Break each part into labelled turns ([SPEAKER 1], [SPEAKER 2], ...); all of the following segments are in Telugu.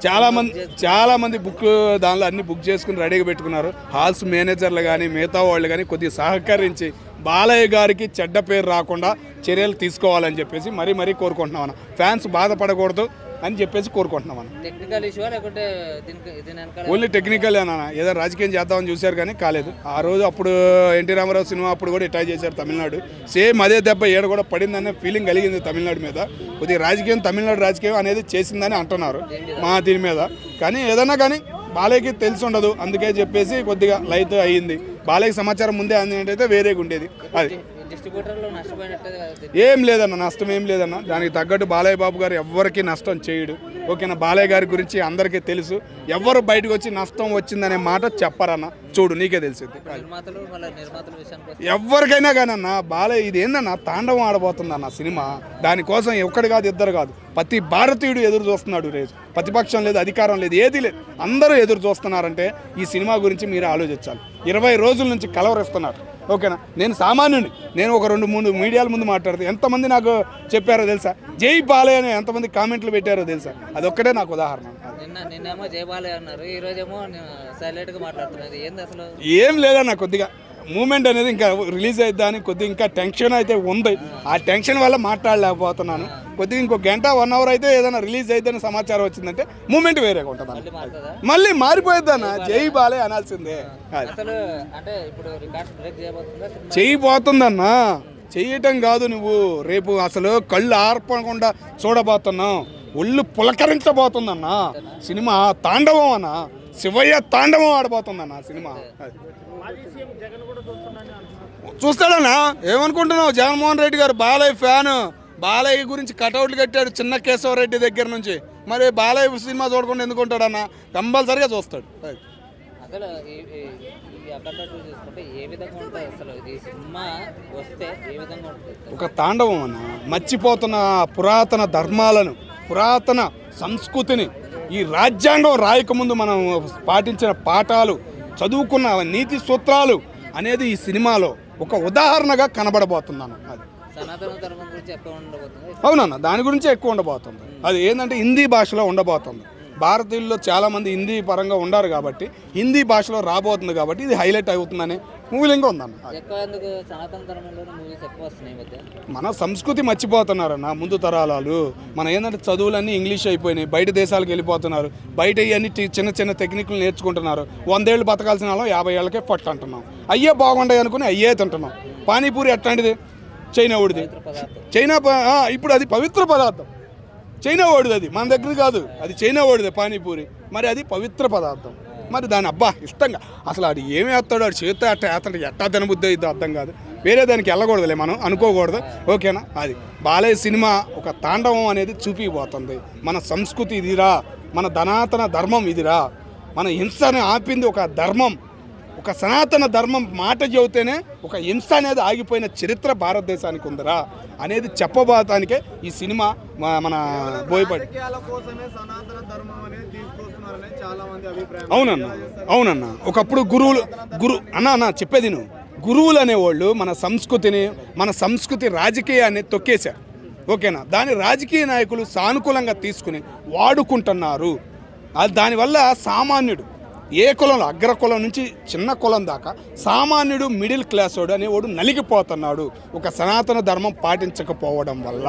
[SPEAKER 1] చాలా మంది బుక్ దానిలో అన్ని బుక్ చేసుకుని రెడీగా పెట్టుకున్నారు. హాల్స్ మేనేజర్లు కానీ మిగతా వాళ్ళు కానీ కొద్దిగా సహకరించి బాలయ్య గారికి చెడ్డ పేరు రాకుండా చర్యలు తీసుకోవాలని చెప్పేసి మరీ కోరుకుంటున్నాం అన్న. ఫ్యాన్స్ బాధపడకూడదు అని చెప్పేసి కోరుకుంటున్నాం అన్న. ఓన్లీ టెక్నికల్ అన్న. ఏదో రాజకీయం చేద్దామని చూశారు కానీ కాలేదు. ఆ రోజు అప్పుడు ఎన్టీ రామారావు సినిమా అప్పుడు కూడా అటాక్ చేశారు తమిళనాడు. సేమ్ అదే దెబ్బ ఏడ కూడా పడిందనే ఫీలింగ్ కలిగింది తమిళనాడు మీద. కొద్దిగా రాజకీయం తమిళనాడు రాజకీయం అనేది చేసిందని అంటున్నారు మా దీని మీద. కానీ ఏదన్నా కానీ బాలయ్యకి తెలిసి ఉండదు, అందుకే చెప్పేసి కొద్దిగా లైట్ అయ్యింది. బాలయ్యకి సమాచారం ముందే అందినట్టయితే వేరేగా ఉండేది. అది ఏం లేదన్న, నష్టం ఏం లేదన్న. దానికి తగ్గట్టు బాలయ్య బాబు గారు ఎవరికి నష్టం చేయడు. ఓకేనా, బాలయ్య గారి గురించి అందరికీ తెలుసు. ఎవరు బయటకు వచ్చి నష్టం వచ్చిందనే మాట చెప్పరన్న. చూడు నీకే తెలిసింది. ఎవరికైనా కానీ అన్న బాలయ్య ఇది ఏందన్న తాండవం ఆడబోతుందన్న సినిమా. దానికోసం ఒక్కడు కాదు ఇద్దరు కాదు, ప్రతి భారతీయుడు ఎదురు చూస్తున్నాడు. రేపు ప్రతిపక్షం లేదు, అధికారం లేదు, ఏది లేదు, అందరూ ఎదురు చూస్తున్నారంటే ఈ సినిమా గురించి మీరు ఆలోచించాలి. 20 రోజుల నుంచి కలవరిస్తున్నారు. ఓకేనా, నేను సామాన్యుని, నేను ఒక 2-3 మీడియాల ముందు మాట్లాడితే ఎంతమంది నాకు చెప్పారో తెలుసా? జై బాలయ్య అని ఎంతమంది కామెంట్లు పెట్టారో తెలుసా? అదొక్కటే నాకు ఉదాహరణ.
[SPEAKER 2] నిన్నేమో జై బాలయ్య అన్నారు, ఈ రోజేమో సైలెంట్గా మాట్లాడుతున్నారు. ఏంది అసలు?
[SPEAKER 1] ఏం లేదన్న, కొద్దిగా మూమెంట్ అనేది ఇంకా రిలీజ్ అయిద్దా అని కొద్దిగా ఇంకా టెన్షన్ అయితే ఉంది. ఆ టెన్షన్ వల్ల మాట్లాడలేకపోతున్నాను. కొద్దిగా ఇంకో గంట 1 అవర్ అయితే ఏదైనా రిలీజ్ అయిద్దని సమాచారం వచ్చిందంటే మూమెంట్ వేరేగా ఉంటుంది. మళ్ళీ మారిపోయిద్దన్న, జై బాలయ్య అనాల్సిందే. చేయబోతుందన్నా, చెయ్యటం కాదు నువ్వు. రేపు అసలు కళ్ళు ఆర్పకుండా చూడబోతున్నావు, ఒళ్ళు పులకరించబోతుందన్న సినిమా. తాండవం అన్న, శివయ్య తాండవం ఆడబోతుందన్న సినిమా. చూస్తాడన్నా, ఏమనుకుంటున్నావు? జగన్మోహన్ రెడ్డి గారు బాలయ్య ఫ్యాను, బాలయ్య గురించి కటౌట్లు కట్టాడు చిన్న కేశవరెడ్డి దగ్గర నుంచి. మరి బాలయ్య సినిమా చూడకుండా ఎందుకుంటాడన్న? కంపల్సరిగా చూస్తాడు. ఒక తాండవం అన్న, మర్చిపోతున్న పురాతన ధర్మాలను, పురాతన సంస్కృతిని, ఈ రాజ్యాంగం రాయకముందు మనం పాటించిన పాఠాలు, చదువుకున్న నీతి సూత్రాలు అనేది ఈ సినిమాలో ఒక ఉదాహరణగా కనబడబోతున్నాను. అది అవునన్న, దాని గురించి ఎక్కువ ఉండబోతుంది. అది ఏంటంటే హిందీ భాషలో ఉండబోతుంది. భారతీయుల్లో చాలామంది హిందీ పరంగా ఉండారు కాబట్టి హిందీ భాషలో రాబోతుంది కాబట్టి ఇది హైలైట్ అవుతుందని మూవీలింగ్గా ఉందన్న. మన సంస్కృతి మర్చిపోతున్నారన్న ముందు తరాలు. మన ఏంటంటే చదువులన్నీ ఇంగ్లీష్ అయిపోయినాయి, బయట దేశాలకు వెళ్ళిపోతున్నారు. బయట ఇవన్నీ చిన్న టెక్నిక్లు నేర్చుకుంటున్నారు. 100 ఏళ్ళు బతకాల్సిన వాళ్ళం 50 ఏళ్ళకే పట్టు అంటున్నాం. అయ్యే బాగుంటాయి అనుకుని అయ్యే తింటున్నాం. పానీపూరి ఎట్లాంటిది? చైనా ఓడిది. ఇప్పుడు అది పవిత్ర పదార్థం. చైనా ఓడిది, అది మన దగ్గర కాదు, అది చైనా ఓడిదే పానీపూరి. మరి అది పవిత్ర పదార్థం. మరి దాని అబ్బా ఇష్టంగా అసలు అది ఏమి వేస్తాడు, అది చేస్తే అతను ఎట్టా తినబుద్ధి అయితే అర్థం కాదు. వేరే దానికి వెళ్ళకూడదులే, మనం అనుకోకూడదు. ఓకేనా, అది బాలయ్య సినిమా ఒక తాండవం అనేది చూపిపోతుంది. మన సంస్కృతి ఇదిరా, మన సనాతన ధర్మం ఇదిరా, మన హింసని ఆపింది ఒక ధర్మం, ఒక సనాతన ధర్మం మాట చెబితేనే ఒక హింస అనేది ఆగిపోయిన చరిత్ర భారతదేశానికి ఉందిరా అనేది చెప్పబోతానికే ఈ సినిమా. మన బోయపాటి అవునన్నా ఒకప్పుడు అన్న చెప్పేది నువ్వు, గురువులు అనేవాళ్ళు మన సంస్కృతిని, మన సంస్కృతి రాజకీయాన్ని తొక్కేశారు. ఓకేనా, దాని రాజకీయ నాయకులు సానుకూలంగా తీసుకుని వాడుకుంటున్నారు. దానివల్ల సామాన్యుడు ఏ కులంలో, అగ్రకులం నుంచి చిన్న కులం దాకా సామాన్యుడు, మిడిల్ క్లాస్ వాడు అనేవాడు నలిగిపోతున్నాడు ఒక సనాతన ధర్మం పాటించకపోవడం వల్ల.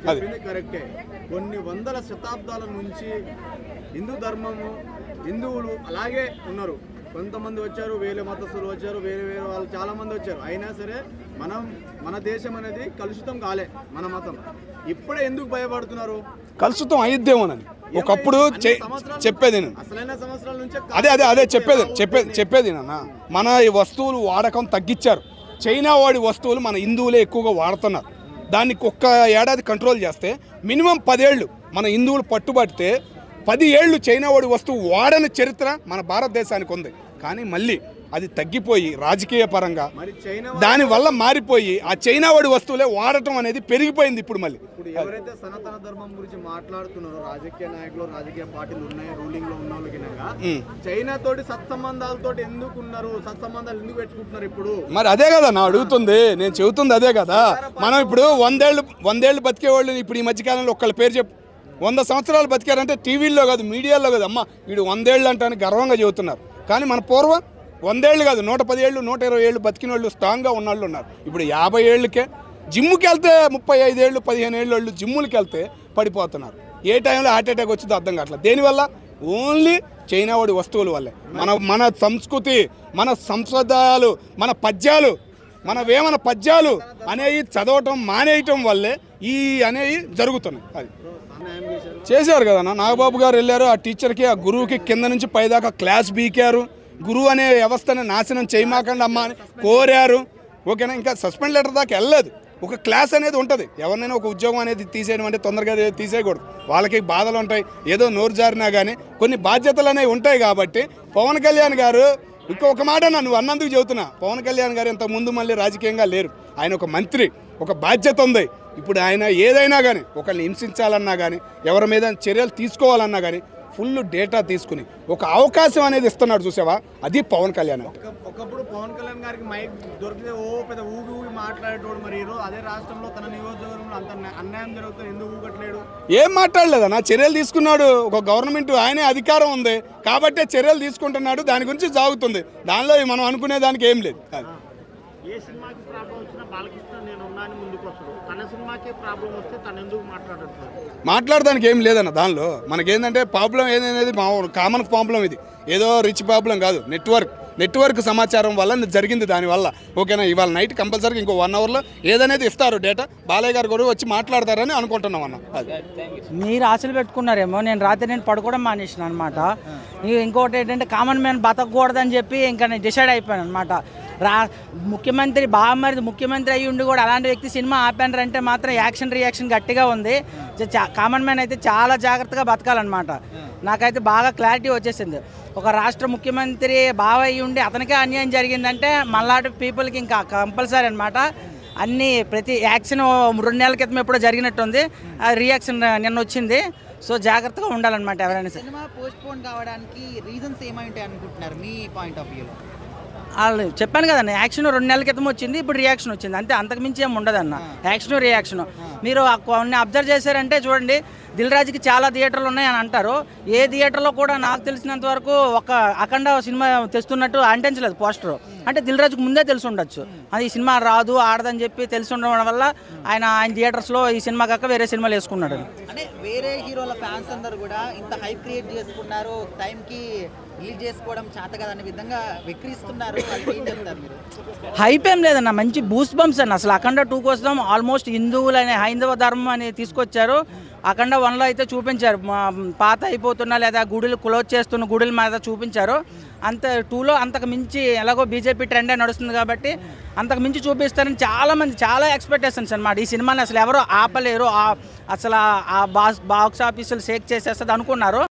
[SPEAKER 1] అది
[SPEAKER 3] కరెక్టే. కొన్ని వందల శతాబ్దాల నుంచి హిందూ ధర్మము, హిందువులు అలాగే ఉన్నారు. కొంతమంది వచ్చారు, వేరే మతస్థులు వచ్చారు, వేరే వాళ్ళు చాలా మంది వచ్చారు. అయినా సరే మన దేశం అనేది కలుషితం కాలే. మన మతం ఇప్పుడే ఎందుకు భయపడుతున్నారు?
[SPEAKER 1] కలుషితం అయిద్దేమోనని ఒకప్పుడు చెప్పేది. అదే చెప్పేది నాన్న. మన ఈ వస్తువులు వాడకం తగ్గించారు. చైనా వాడి వస్తువులు మన హిందువులే ఎక్కువగా వాడుతున్నారు. దానికి ఒక్క ఏడాది కంట్రోల్ చేస్తే మినిమం 10 ఏళ్ళు మన హిందువులు పట్టుబడితే 10 ఏళ్ళు చైనా వాడి వస్తువు వాడని చరిత్ర మన భారతదేశానికి ఉంది. కానీ మళ్ళీ అది తగ్గిపోయి రాజకీయ పరంగా దానివల్ల మారిపోయి ఆ చైనా వాడి వస్తువులే వాడటం అనేది పెరిగిపోయింది. ఇప్పుడు మళ్ళీ
[SPEAKER 3] ఎవరైతే సనాతన ధర్మం గురించి మాట్లాడుతున్నారో రాజకీయ నాయకులు, రాజకీయ పార్టీలు ఉన్నాయి, రూలింగ్ లో ఉన్న వాళ్ళకి చైనా తోటి సత్సంబంధాలతో ఎందుకు ఉన్నారు? సత్సంబంధాలు ఎందుకు పెట్టుకుంటున్నారు ఇప్పుడు?
[SPEAKER 1] మరి అదే కదా నా అడుగుతుంది, నేను చెబుతుంది అదే కదా. మనం ఇప్పుడు 100 ఏళ్ళు బతికే వాళ్ళు ఇప్పుడు ఈ మధ్యకాలంలో ఒక్కళ్ళ పేరు చెప్పు. 100 సంవత్సరాలు బతికారంటే టీవీల్లో కాదు, మీడియాలో కాదు, అమ్మ వీడు 100 ఏళ్ళు అంటానికి గర్వంగా చెబుతున్నారు. కానీ మన పూర్వం 100 ఏళ్ళు కాదు, 110 ఏళ్ళు 120 ఏళ్ళు బతికిన వాళ్ళు, స్ట్రాంగ్గా ఉన్నవాళ్ళు ఉన్నారు. ఇప్పుడు 50 ఏళ్ళకే జిమ్కి వెళ్తే 35 ఏళ్ళు 15 ఏళ్ళు వాళ్ళు జిమ్ములకి వెళ్తే పడిపోతున్నారు. ఏ టైంలో హార్ట్ అటాక్ వచ్చిందో అర్థం కావట్లేదు. దేనివల్ల? ఓన్లీ చైనా వాడి వస్తువుల వల్లే. మన సంస్కృతి, మన సంప్రదాయాలు, మన పద్యాలు, మన వేమన పద్యాలు అనేవి చదవటం మానేయటం వల్లే ఈ అనేవి జరుగుతున్నాయి. అది చేశారు కదన్నా. నాగబాబు గారు వెళ్ళారు, ఆ టీచర్కి ఆ గురువుకి కింద నుంచి పైదాకా క్లాస్ బీకారు. గురువు అనే వ్యవస్థను నాశనం చేయమాకండి అమ్మ అని కోరారు. ఓకేనా? ఇంకా సస్పెండ్ లెటర్ దాకా వెళ్ళలేదు. ఒక క్లాస్ అనేది ఉంటుంది. ఎవరినైనా ఒక ఉద్యోగం అనేది తీసేయడం అంటే తొందరగా తీసేయకూడదు. వాళ్ళకి బాధలు ఉంటాయి, ఏదో నోరు జారినా కానీ కొన్ని బాధ్యతలు అనేవి ఉంటాయి. కాబట్టి పవన్ కళ్యాణ్ గారు ఇంకొక మాట నువ్వు అన్నందుకు చెబుతున్నా, పవన్ కళ్యాణ్ గారు ఇంత ముందు మళ్ళీ రాజకీయంగా లేరు. ఆయన ఒక మంత్రి, ఒక బాధ్యత ఉంది. ఇప్పుడు ఆయన ఏదైనా కానీ ఒకరిని హింసించాలన్నా కానీ, ఎవరి మీద చర్యలు తీసుకోవాలన్నా కానీ ఫుల్ డేటా తీసుకుని ఒక అవకాశం అనేది ఇస్తున్నాడు. చూసావా? అది పవన్ కళ్యాణ్.
[SPEAKER 3] ఒకప్పుడు పవన్ కళ్యాణ్ గారికి మైక్ దొరికితే పెద్ద ఊగి మాట్లాడేటోడు. మరి అదే రాష్ట్రంలో తన నియోజకవర్గంలో అంత అన్యాయం జరుగుతుంది, ఎందుకు ఊగట్లేడు?
[SPEAKER 1] ఏం మాట్లాడలేదన్నా, చర్యలు తీసుకున్నాడు. ఒక గవర్నమెంట్ ఆయనే అధికారం ఉంది కాబట్టే చర్యలు తీసుకుంటున్నాడు. దాని గురించి సాగుతుంది. దానిలో మనం అనుకునే దానికి ఏం లేదు.
[SPEAKER 4] ఏ సినిమాకి ప్రాబ్లం వచ్చినా బాలకృష్ణ నేను ఉన్నాను ముందుకు వస్తాడు. తన సినిమాకే ప్రాబ్లం వస్తే తను ఎందుకు మాట్లాడట్లేదు?
[SPEAKER 1] మాట్లాడడానికి ఏం లేదన్న. దానిలో మనకేంటంటే ప్రాబ్లం ఏదనేది కామన్ ప్రాబ్లం. ఇది ఏదో రిచ్ ప్రాబ్లం కాదు. నెట్వర్క్ సమాచారం వల్ల జరిగింది. దానివల్ల ఓకేనా? ఇవాళ నైట్ కంపల్సరీగా ఇంకో 1 అవర్లో ఏదనేది ఇస్తారు డేటా. బాలయ్య గారు కూడా వచ్చి మాట్లాడతారని అనుకుంటున్నాం అన్న. అది
[SPEAKER 5] మీరు ఆశలు పెట్టుకున్నారేమో. నేను రాత్రి పడుకోవడం మానేసిన అనమాట. ఇంకోటి ఏంటంటే కామన్ మ్యాన్ బతకూడదని చెప్పి ఇంకా నేను డిసైడ్ అయిపోయాను అనమాట. ముఖ్యమంత్రి బామ్మరిది ముఖ్యమంత్రి అయ్యి ఉండి కూడా అలాంటి వ్యక్తి సినిమా ఆపారంటే మాత్రం యాక్షన్ రియాక్షన్ గట్టిగా ఉంది. కామన్ మ్యాన్ అయితే చాలా జాగ్రత్తగా బతకాలన్నమాట. నాకైతే బాగా క్లారిటీ వచ్చేసింది. ఒక రాష్ట్ర ముఖ్యమంత్రి బావ అయ్యి ఉండి అతనికే అన్యాయం జరిగిందంటే మళ్ళాటి పీపుల్కి ఇంకా కంపల్సరీ అనమాట. అన్నీ ప్రతి యాక్షన్ 2 నెలల క్రితం ఎప్పుడో జరిగినట్టుంది. ఆ రియాక్షన్ నిన్న వచ్చింది. సో జాగ్రత్తగా ఉండాలన్నమాట ఎవరైనా సరే.
[SPEAKER 6] సినిమా పోస్ట్పోన్ కావడానికి రీజన్స్ ఏమైంటాయి అనుకుంటున్నారు మీ పాయింట్ ఆఫ్ వ్యూలో?
[SPEAKER 5] వాళ్ళు చెప్పాను కదన్న, యాక్షన్ 2 నెలల క్రితం వచ్చింది, ఇప్పుడు రియాక్షన్ వచ్చింది. అంతే, అంతకుమించి ఏమి ఉండదన్న. యాక్షన్ రియాక్షన్ మీరు కొన్ని అబ్జర్వ్ చేశారంటే చూడండి, దిల్ రాజుకి చాలా థియేటర్లు ఉన్నాయని అంటారు. ఏ థియేటర్లో కూడా నాకు తెలిసినంత వరకు ఒక అఖండ సినిమా తెస్తున్నట్టు అంటించలేదు పోస్టర్. అంటే దిల్ రాజుకు ముందే తెలిసి ఉండొచ్చు అది ఈ సినిమా రాదు ఆడదని చెప్పి తెలిసి ఉండడం వల్ల ఆయన థియేటర్స్లో ఈ సినిమా కాక వేరే సినిమాలు వేసుకున్నాడు.
[SPEAKER 6] అంటే వేరే హీరోల ఫ్యాన్స్ అందరూ కూడా ఇంత హైప్ క్రియేట్ చేసుకున్నారు, టైంకి రిలీజ్ చేసుకోవడం చేత కదనే విధంగా విక్రిస్తున్నారు. ఏం చెప్తారు మీరు?
[SPEAKER 5] హైప్ ఏం లేదన్న, మంచి బూస్ట్ బంప్స్ అన్న. అసలు అఖండ 2 కోసం ఆల్మోస్ట్ హిందువులు అనే హైందవ ధర్మం అని తీసుకొచ్చారు. అఖండ 1లో అయితే చూపించారు పాత అయిపోతున్నా లేదా గుడులు క్లోజ్ చేస్తున్న గుడుల మీద చూపించారు. అంత 2లో అంతకు మించి ఎలాగో బీజేపీ ట్రెండే నడుస్తుంది కాబట్టి అంతకు మించి చూపిస్తారని చాలామంది చాలా ఎక్స్పెక్టేషన్స్ అనమాట. ఈ సినిమాని అసలు ఎవరో ఆపలేరు, అసలు ఆ బాక్స్ ఆఫీసులు షేక్ చేసేస్తుంది అనుకున్నారు.